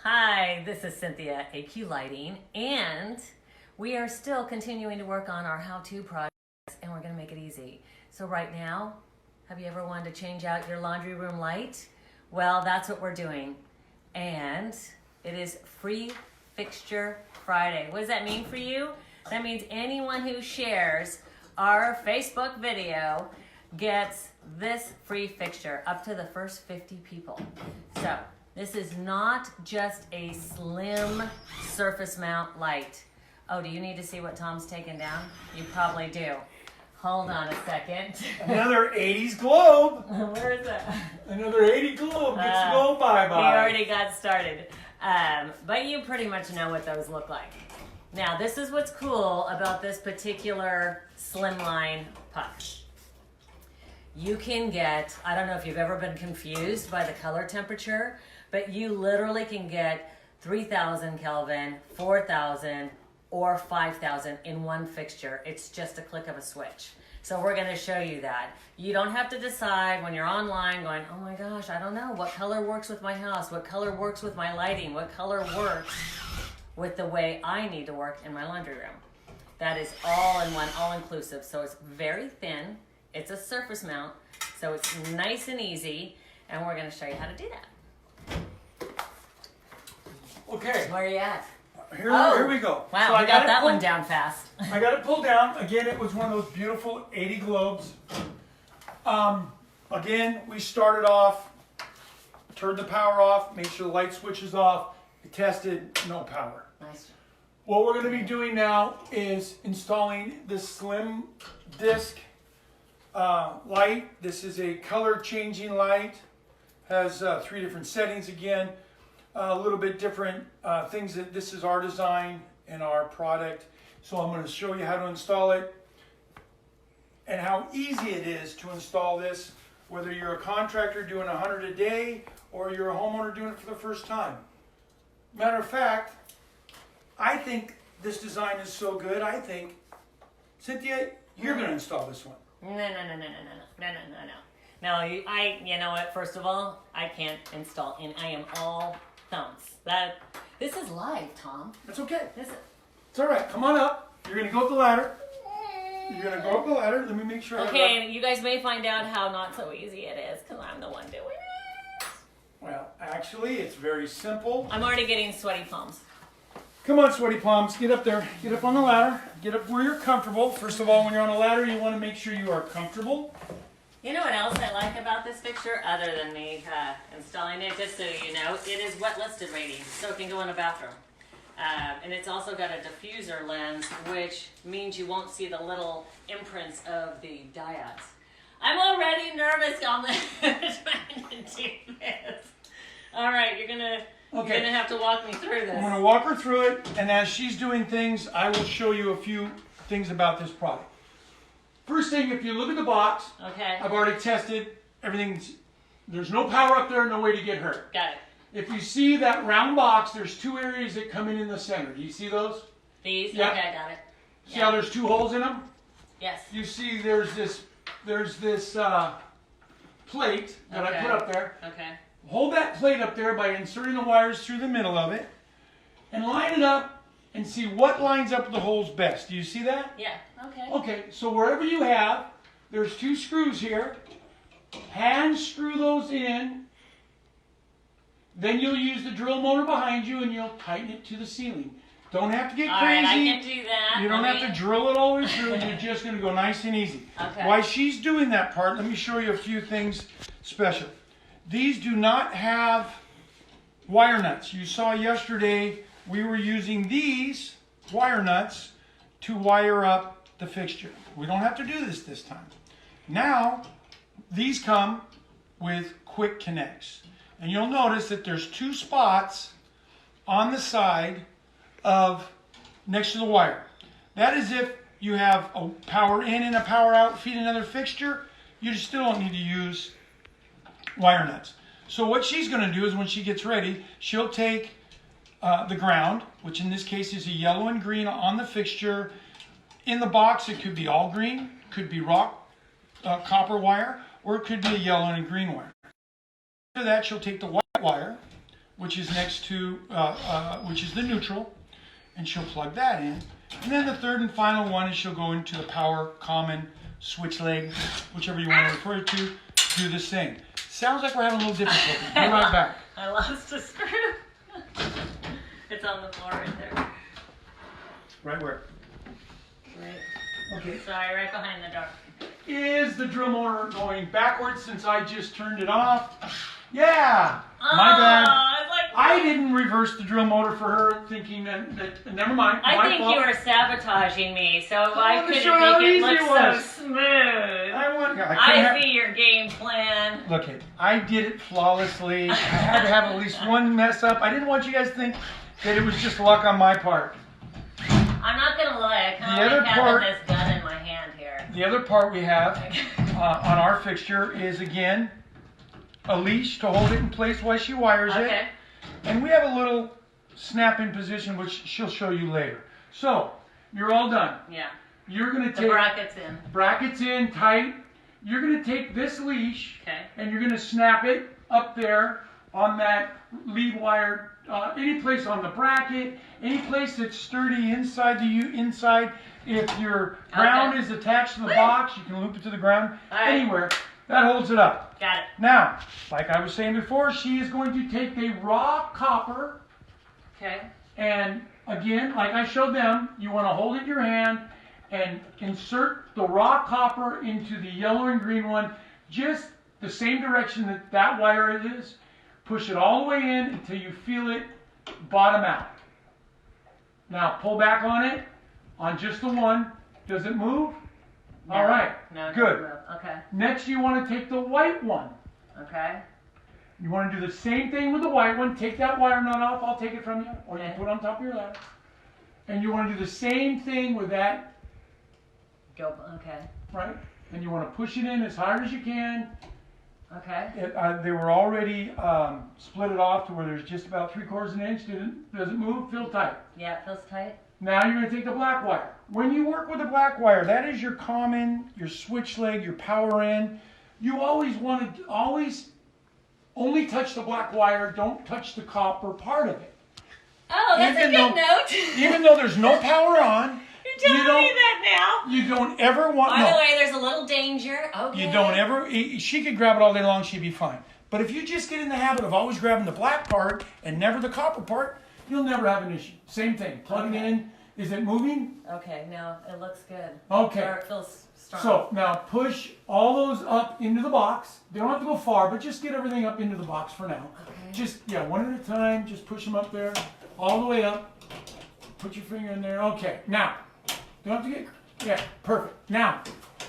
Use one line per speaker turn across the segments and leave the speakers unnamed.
Hi, this is Cynthia, AQ Lighting, and we are still continuing to work on our how-to projects, and we're going to make it easy. So right now, have you ever wanted to change out your laundry room light? Well, that's what we're doing, and it is Free Fixture Friday. What does that mean for you? That means anyone who shares our Facebook video gets this free fixture up to the first 50 people. So this is not just a slim surface mount light. Oh, do you need to see what Tom's taken down? You probably do. Hold on a second.
Another 80s globe.
Where is it?
Another 80 globe gets to go bye-bye.
We already got started. But you pretty much know what those look like. Now, this is what's cool about this particular slimline puck. You can get, I don't know if you've ever been confused by the color temperature, but you literally can get 3,000 Kelvin, 4,000, or 5,000 in one fixture. It's just a click of a switch. So we're gonna show you that. You don't have to decide when you're online going, oh my gosh, I don't know, what color works with my house? What color works with my lighting? What color works with the way I need to work in my laundry room? That is all in one, all inclusive. So it's very thin. It's a surface mount, so it's nice and easy, and we're gonna show you how to do that.
Okay.
Where are you at?
Here we go.
Wow,
So
I got that one down fast.
I got it pulled down. Again, it was one of those beautiful 80 globes. Again, we started off, turned the power off, made sure the light switch is off, tested, no power.
Nice.
What we're going to be doing now is installing this slim disc light. This is a color changing light. Has 3 different settings again. A little bit different things. That this is our design and our product. So I'm going to show you how to install it and how easy it is to install this, whether you're a contractor doing 100 a day or you're a homeowner doing it for the first time. Matter of fact, I think this design is so good, I think, Cynthia, you're going to install this one.
No. No, you know what? First of all, I can't install, and I am all thumbs. This is live, Tom.
That's okay.
It's
all right. Come on up. You're going to go up the ladder. You're going to go up the ladder. Let me make sure.
Okay, you guys may find out how not so easy it is because I'm the one doing it.
Well, actually, it's very simple.
I'm already getting sweaty palms.
Come on, sweaty palms. Get up there. Get up on the ladder. Get up where you're comfortable. First of all, when you're on a ladder, you want to make sure you are comfortable.
You know what else I like about this fixture, other than me installing it, just so you know, it is wet listed rating, so it can go in a bathroom. And it's also got a diffuser lens, which means you won't see the little imprints of the diodes. I'm already nervous on this trying to do this. All right, you're gonna have to walk me through this.
I'm gonna walk her through it, and as she's doing things, I will show you a few things about this product. First thing, if you look at the box,
okay.
I've already tested everything. There's no power up there, no way to get hurt.
Got it.
If you see that round box, there's 2 areas that come in the center. Do you see those?
These?
Yep.
Okay, I got it.
See how there's 2 holes in them?
Yes.
You see there's this plate that I put up there.
Okay.
Hold that plate up there by inserting the wires through the middle of it and line it up and see what lines up with the holes best. Do you see that?
Yeah. Okay.
Okay, so wherever you have, there's 2 screws here. Hand screw those in. Then you'll use the drill motor behind you and you'll tighten it to the ceiling. Don't have to get crazy.
All right, I can do that.
You don't have to drill it all the way through. You're just going to go nice and easy.
Okay.
While she's doing that part, let me show you a few things special. These do not have wire nuts. You saw yesterday we were using these wire nuts to wire up the fixture. We don't have to do this time. Now, these come with quick connects. And you'll notice that there's 2 spots on the side of next to the wire. That is if you have a power in and a power out, feed another fixture, you still don't need to use wire nuts. So what she's going to do is when she gets ready, she'll take the ground, which in this case is a yellow and green on the fixture. In the box, it could be all green, could be copper wire, or it could be a yellow and green wire. After that, she'll take the white wire, which is next to, which is the neutral, and she'll plug that in. And then the third and final one is she'll go into the power common switch leg, whichever you want to refer it to, do the same. Sounds like we're having a little difficulty. Be right back.
I lost a screw. It's on the floor right there.
Right where?
Right.
Okay.
Sorry, right behind the door.
Is the drill motor going backwards since I just turned it off? Yeah. My bad. I didn't reverse the drill motor for her, thinking that never mind.
I think you were sabotaging me, so I couldn't make it look so smooth. I see your game plan.
Look, I did it flawlessly. I had to have at least one mess up. I didn't want you guys to think that it was just luck on my part.
I'm not gonna lie, I kind of like having this gun in my hand here.
The other part we have on our fixture is, again, a leash to hold it in place while she wires it. And we have a little snap-in position, which she'll show you later. So, you're all done.
Yeah.
You're going to take...
The brackets in.
Brackets in, tight. You're going to take this leash, and you're going to snap it up there on that lead wire, any place on the bracket, any place that's sturdy inside the inside. If your ground is attached to the box, you can loop it to the ground. Anywhere. That holds it up.
Got it.
Now, like I was saying before, she is going to take a raw copper.
Okay.
And again, like I showed them, you want to hold it in your hand and insert the raw copper into the yellow and green one, just the same direction that that wire is. Push it all the way in until you feel it bottom out. Now, pull back on it, on just the one. Does it move? No. All right.
No,
good.
Okay.
Next, you want to take the white one.
Okay.
You want to do the same thing with the white one. Take that wire nut off. I'll take it from you. Or you can put it on top of your ladder. And you want to do the same thing with that.
Okay.
Right? And you want to push it in as hard as you can.
Okay.
They were already split it off to where there's just about 3/4 inch. Does it move? Feel tight.
Yeah, it feels tight.
Now you're going to take the black wire. When you work with the black wire, that is your common, your switch leg, your power end. You always want to only touch the black wire. Don't touch the copper part of it.
Oh, that's a good note.
Even though there's no power on,
You're telling me that now.
You don't ever want.
By the way, there's a little danger. Okay.
You don't ever. She could grab it all day long. She'd be fine. But if you just get in the habit of always grabbing the black part and never the copper part, you'll never have an issue. Same thing. Plug it in. Is it moving?
Okay, no, it looks good.
Okay.
Or it feels strong.
So now push all those up into the box. They don't have to go far, but just get everything up into the box for now.
Okay.
Just, one at a time. Just push them up there. All the way up. Put your finger in there. Okay. Now, don't have to get, perfect. Now,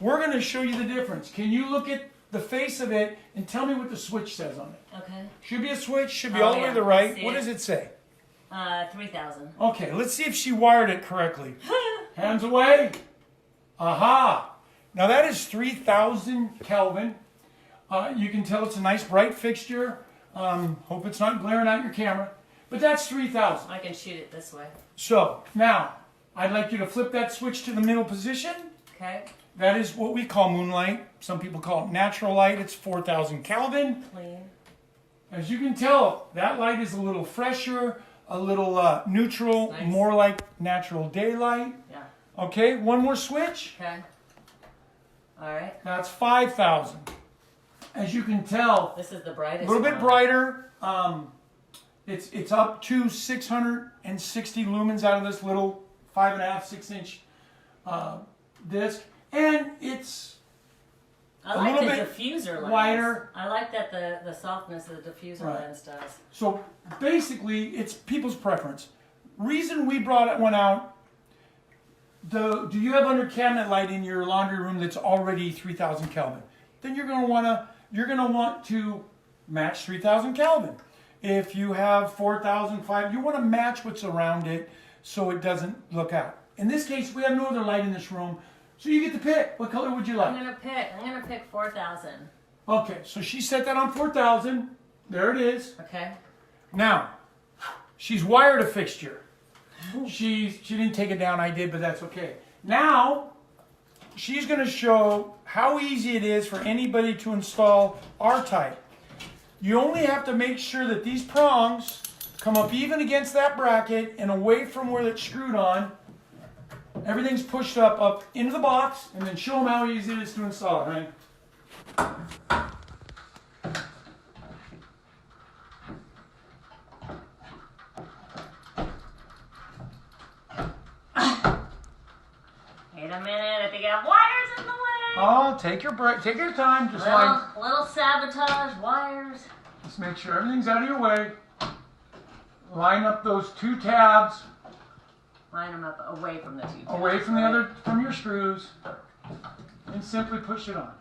we're going to show you the difference. Can you look at the face of it and tell me what the switch says on it?
Okay.
Should be a switch. Should be all the way to the right. What does it say?
3,000.
Okay, let's see if she wired it correctly. Hands away. Aha. Now that is 3,000 Kelvin. You can tell it's a nice bright fixture. Hope it's not glaring out your camera. But that's 3,000.
I can shoot it this way.
So, now, I'd like you to flip that switch to the middle position.
Okay.
That is what we call moonlight. Some people call it natural light. It's 4,000 Kelvin.
Clean.
As you can tell, that light is a little fresher, a little neutral,
nice.
More like natural daylight.
Yeah.
Okay, one more switch.
Okay. All right.
That's 5,000. As you can tell,
this is the brightest.
A little bit brighter. It's up to 660 lumens out of this little 5.5, 6-inch disc, and it's
I like the diffuser lens.
Wider.
I like that the softness of the diffuser lens does.
So basically, it's people's preference. Reason we brought one out. Do you have under cabinet light in your laundry room that's already 3,000 Kelvin? Then you're gonna want to match 3,000 Kelvin. If you have 4,005, you want to match what's around it so it doesn't look out. In this case, we have no other light in this room, so you get to pick. What color would you like?
I'm gonna pick 4,000.
Okay, so she set that on 4,000. There it is.
Okay.
Now, she's wired a fixture. She didn't take it down. I did, but that's okay. Now, she's going to show how easy it is for anybody to install our type. You only have to make sure that these prongs come up even against that bracket and away from where it's screwed on. Everything's pushed up into the box, and then show them how easy it is to install it, right?
Wait a minute, I think I have wires in the way.
Oh, take your break, take your time. Just
Little sabotage wires.
just make sure everything's out of your way. Line up those 2 tabs
Line them up away from the two tabs,
away from
right?
from your screws, and simply push it on.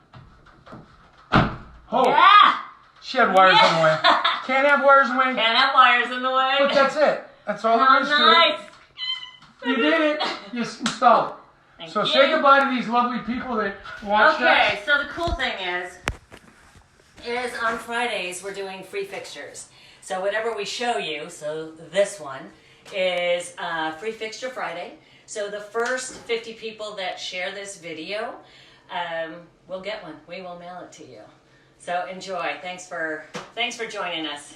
Oh,
Yeah!
she had wires in the way. Can't have wires in the way.
Can't have wires in the way.
But that's it. That's all there is to it.
Nice.
You did it. You installed it.
Thank
So
you.
say goodbye to these lovely people that watched us.
Okay, so the cool thing is on Fridays we're doing free fixtures. So whatever we show you, so this one is Free Fixture Friday. So the first 50 people that share this video will get one. We will mail it to you. So enjoy. Thanks for joining us.